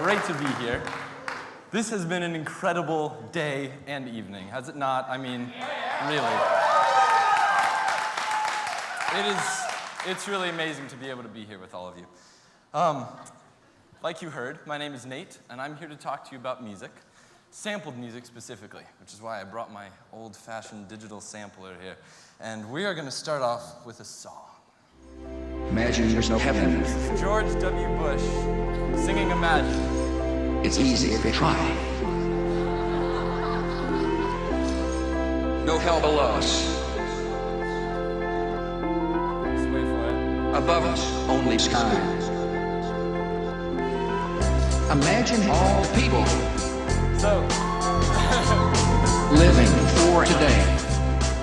great to be here. This has been an incredible day and evening, has it not? I mean, really. It's really amazing to be able to be here with all of you. Like you heard, my name is Nate, and I'm here to talk to you about music, sampled music specifically, which is why I brought my old-fashioned digital sampler here. And we are going to start off with a song. Imagine there's no heaven. This is George W. Bush singing Imagine. It's easy if you try. No hell below us. Just wait for it. Above us, only sky. Imagine all people So, living for today.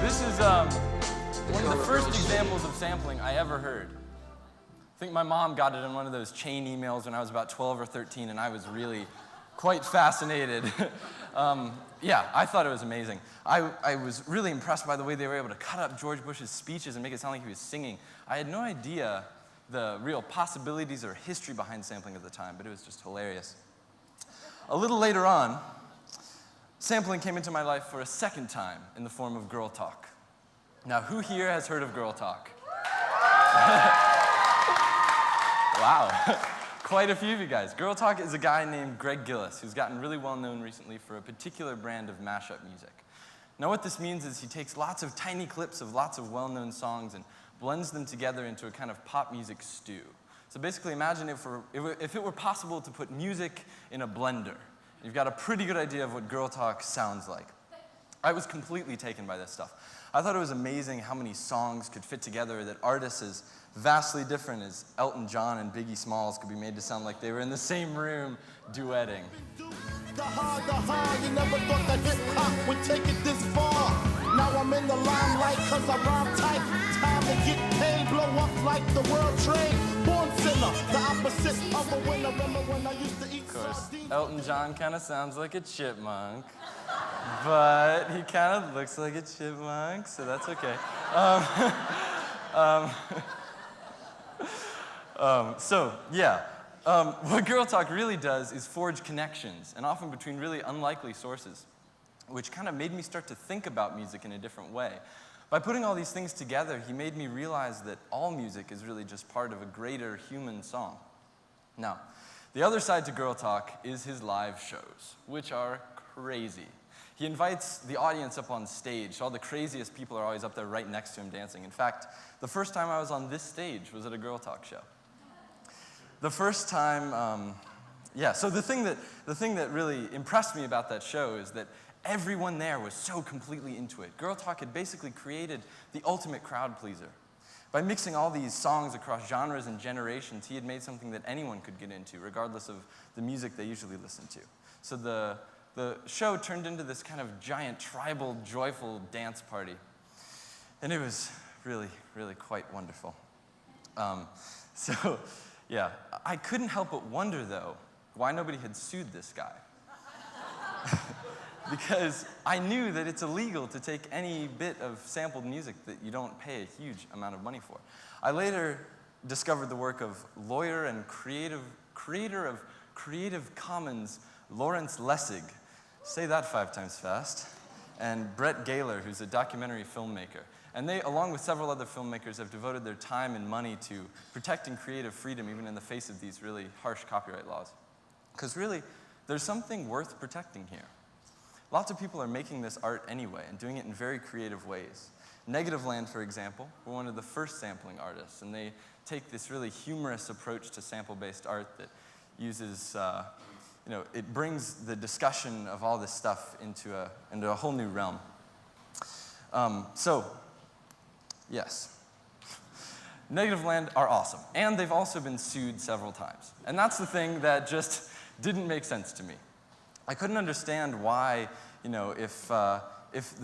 this is one of the first examples of sampling I ever heard. I think my mom got it in one of those chain emails when I was about 12 or 13, and I was really quite fascinated. Yeah, I thought it was amazing. I was really impressed by the way they were able to cut up George Bush's speeches and make it sound like he was singing. I had no idea the real possibilities or history behind sampling at the time, but it was just hilarious. A little later on, sampling came into my life for a second time in the form of Girl Talk. Now, who here has heard of Girl Talk? Wow, quite a few of you guys. Girl Talk is a guy named Greg Gillis who's gotten really well known recently for a particular brand of mashup music. Now what this means is he takes lots of tiny clips of lots of well-known songs and blends them together into a kind of pop music stew. So basically imagine if it were possible to put music in a blender. You've got a pretty good idea of what Girl Talk sounds like. I was completely taken by this stuff. I thought it was amazing how many songs could fit together, that artists as vastly different as Elton John and Biggie Smalls could be made to sound like they were in the same room duetting. The hard, you never thought that hip-hop would take it this far. Now I'm in the limelight cause I rhyme tight. Time to get paid, blow up like the world trade. Born sinner, the opposite of a winner. Remember when I used to eat sardines? Elton John kind of sounds like a chipmunk, but he kind of looks like a chipmunk, so that's okay. What Girl Talk really does is forge connections, and often between really unlikely sources, which kind of made me start to think about music in a different way. By putting all these things together, he made me realize that all music is really just part of a greater human song. Now, the other side to Girl Talk is his live shows, which are crazy. He invites the audience up on stage, so all the craziest people are always up there right next to him dancing. In fact, the first time I was on this stage was at a Girl Talk show. The first time, so the thing that really impressed me about that show is that everyone there was so completely into it. Girl Talk had basically created the ultimate crowd pleaser. By mixing all these songs across genres and generations, he had made something that anyone could get into, regardless of the music they usually listen to. So the show turned into this kind of giant, tribal, joyful dance party. And it was really, really quite wonderful. Yeah, I couldn't help but wonder, though, why nobody had sued this guy. Because I knew that it's illegal to take any bit of sampled music that you don't pay a huge amount of money for. I later discovered the work of lawyer and creator of Creative Commons, Lawrence Lessig. Say that 5 times fast. And Brett Gaylor, who's a documentary filmmaker. And they, along with several other filmmakers, have devoted their time and money to protecting creative freedom, even in the face of these really harsh copyright laws. Because really, there's something worth protecting here. Lots of people are making this art anyway, and doing it in very creative ways. Negativland, for example, were one of the first sampling artists, and they take this really humorous approach to sample-based art that uses, it brings the discussion of all this stuff into a whole new realm. Yes. Negativland are awesome, and they've also been sued several times. And that's the thing that just didn't make sense to me. I couldn't understand why, if the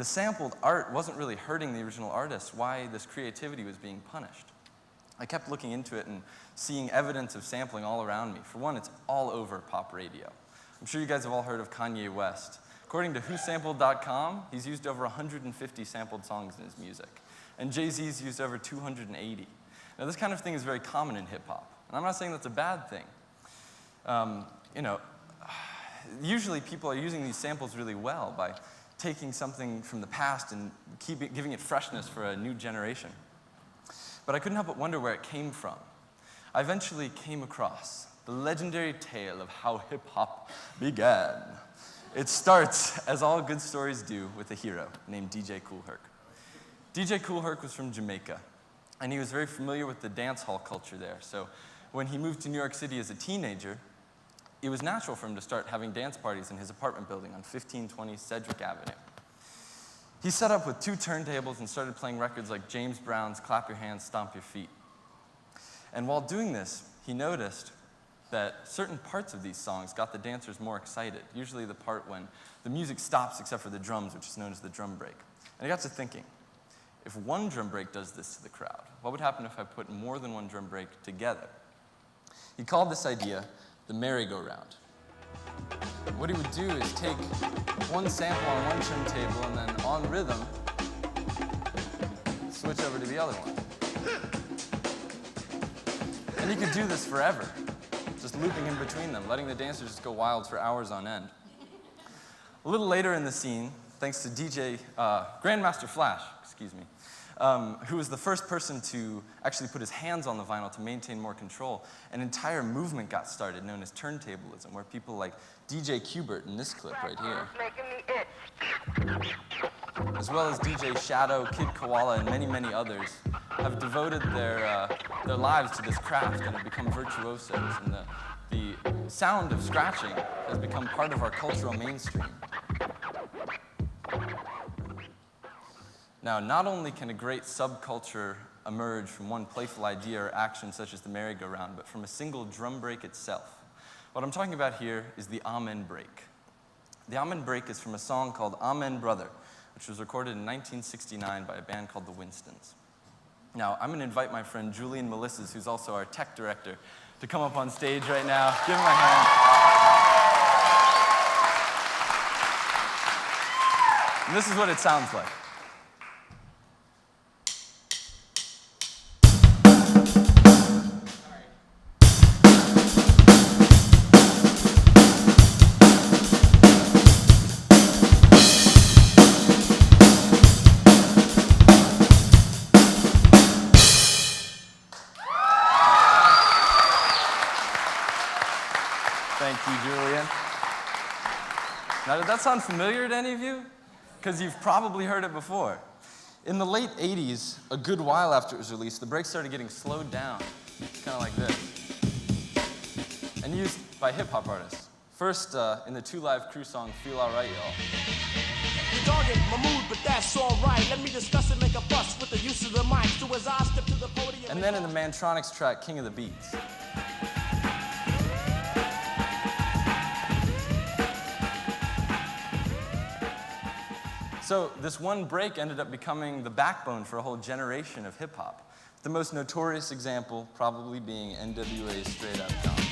sampled art wasn't really hurting the original artist, why this creativity was being punished. I kept looking into it and seeing evidence of sampling all around me. For one, it's all over pop radio. I'm sure you guys have all heard of Kanye West. According to whosampled.com, he's used over 150 sampled songs in his music. And Jay-Z's used over 280. Now, this kind of thing is very common in hip-hop. And I'm not saying that's a bad thing. usually people are using these samples really well by taking something from the past and giving it freshness for a new generation. But I couldn't help but wonder where it came from. I eventually came across the legendary tale of how hip-hop began. It starts, as all good stories do, with a hero named DJ Kool Herc. DJ Kool Herc was from Jamaica, and he was very familiar with the dance hall culture there. So when he moved to New York City as a teenager, it was natural for him to start having dance parties in his apartment building on 1520 Sedgwick Avenue. He set up with 2 turntables and started playing records like James Brown's Clap Your Hands, Stomp Your Feet. And while doing this, he noticed that certain parts of these songs got the dancers more excited, usually the part when the music stops except for the drums, which is known as the drum break. And he got to thinking, if one drum break does this to the crowd, what would happen if I put more than one drum break together? He called this idea the merry-go-round. What he would do is take one sample on one turntable and then on rhythm, switch over to the other one. And he could do this forever, just looping in between them, letting the dancers just go wild for hours on end. A little later in the scene, thanks to DJ Grandmaster Flash, who was the first person to actually put his hands on the vinyl to maintain more control, an entire movement got started known as turntablism, where people like DJ Qbert in this clip right here, as well as DJ Shadow, Kid Koala, and many, many others, have devoted their lives to this craft and have become virtuosos. And the sound of scratching has become part of our cultural mainstream. Now, not only can a great subculture emerge from one playful idea or action such as the merry-go-round, but from a single drum break itself. What I'm talking about here is the Almond Break. The Almond Break is from a song called Amen Brother, which was recorded in 1969 by a band called the Winstons. Now, I'm going to invite my friend Julian Melisses, who's also our tech director, to come up on stage right now. Give him a hand. And this is what it sounds like. Thank you, Julian. Now, did that sound familiar to any of you? Because you've probably heard it before. In the late 80s, a good while after it was released, the break started getting slowed down, kind of like this, and used by hip-hop artists. First, in the 2 Live Crew song, Feel Alright, Y'all. You're dogging my mood, but that's alright. Let me discuss and make a fuss with the use of the mic. So as I step to the podium. And then in the Mantronics track, King of the Beats. So this one break ended up becoming the backbone for a whole generation of hip-hop. The most notorious example probably being NWA's Straight Outta Compton.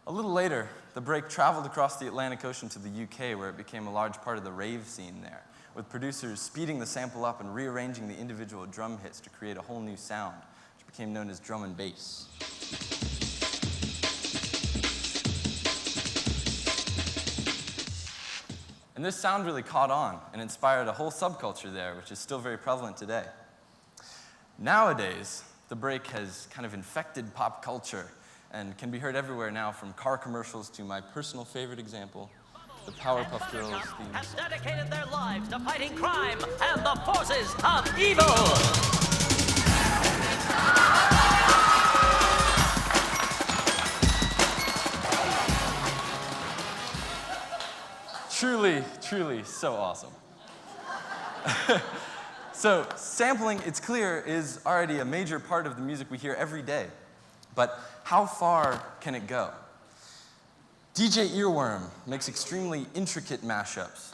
A little later, the break traveled across the Atlantic Ocean to the UK, where it became a large part of the rave scene there, with producers speeding the sample up and rearranging the individual drum hits to create a whole new sound, which became known as drum and bass. And this sound really caught on and inspired a whole subculture there, which is still very prevalent today. Nowadays, the break has kind of infected pop culture and can be heard everywhere now, from car commercials to my personal favorite example, the Powerpuff Girls theme. Have dedicated their lives to fighting crime and the forces of evil. Truly, truly so awesome. So sampling, it's clear, is already a major part of the music we hear every day. But how far can it go? DJ Earworm makes extremely intricate mashups,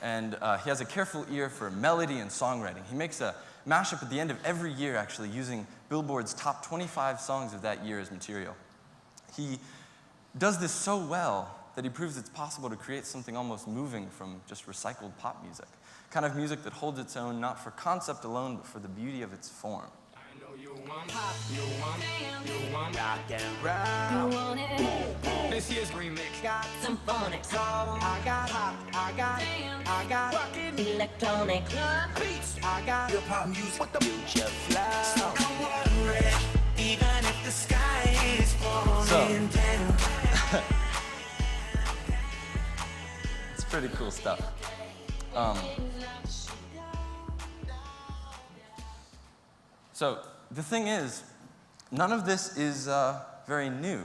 and he has a careful ear for melody and songwriting. He makes a mashup at the end of every year, actually, using Billboard's top 25 songs of that year as material. He does this so well that he proves it's possible to create something almost moving from just recycled pop music. kind of music that holds its own not for concept alone, but for the beauty of its form. I know you want pop, you want rock and roll. You want it? This year's remix Got some phonics. I got hop, I got rockin' Electronic. beats. I got hip hop music with the future flow. So come on, red, even if the sky is falling down. It's pretty cool stuff. So the thing is, none of this is very new.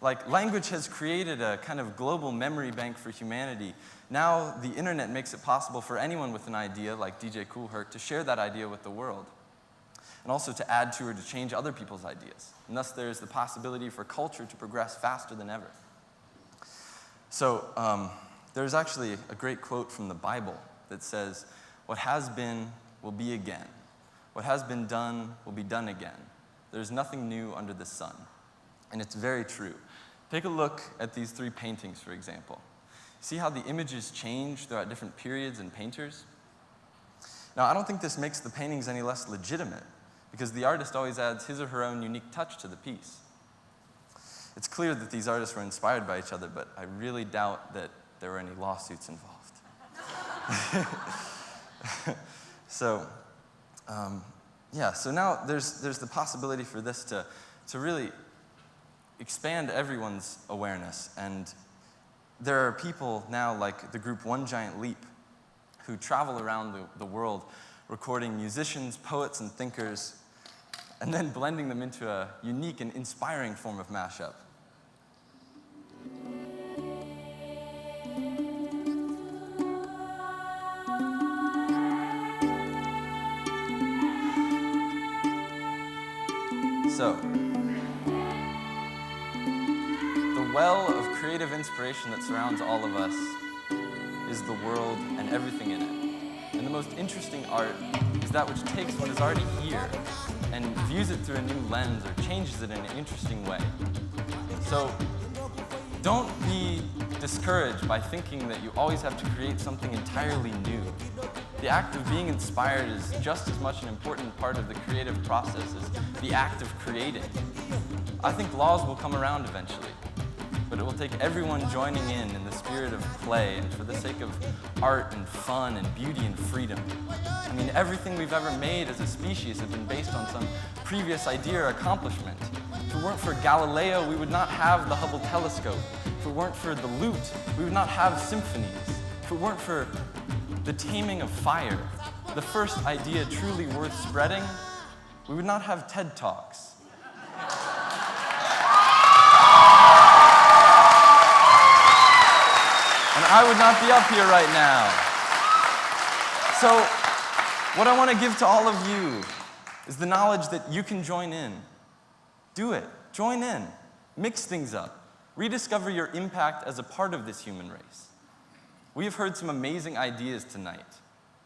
Like, language has created a kind of global memory bank for humanity. Now the internet makes it possible for anyone with an idea, like DJ Kool Herc, to share that idea with the world, and also to add to or to change other people's ideas. And thus there is the possibility for culture to progress faster than ever. So there's actually a great quote from the Bible that says, "What has been will be again. What has been done will be done again. There's nothing new under the sun." And it's very true. Take a look at these three paintings, for example. See how the images change throughout different periods and painters? Now, I don't think this makes the paintings any less legitimate, because the artist always adds his or her own unique touch to the piece. It's clear that these artists were inspired by each other, but I really doubt that there were any lawsuits involved. So, yeah, so now there's the possibility for this to really expand everyone's awareness. And there are people now, like the group One Giant Leap, who travel around the world recording musicians, poets, and thinkers, and then blending them into a unique and inspiring form of mashup. So, the well of creative inspiration that surrounds all of us is the world and everything in it. And the most interesting art is that which takes what is already here and views it through a new lens or changes it in an interesting way. So, don't be discouraged by thinking that you always have to create something entirely new. The act of being inspired is just as much an important part of the creative process as the act of creating. I think laws will come around eventually, but it will take everyone joining in the spirit of play and for the sake of art and fun and beauty and freedom. I mean, everything we've ever made as a species has been based on some previous idea or accomplishment. If it weren't for Galileo, we would not have the Hubble telescope. If it weren't for the lute, we would not have symphonies. If it weren't for the taming of fire, the first idea truly worth spreading, we would not have TED Talks. And I would not be up here right now. So, what I want to give to all of you is the knowledge that you can join in. Do it. Join in. Mix things up. Rediscover your impact as a part of this human race. We have heard some amazing ideas tonight,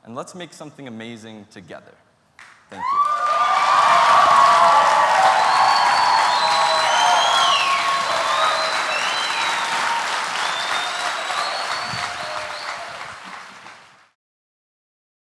and let's make something amazing together. Thank you.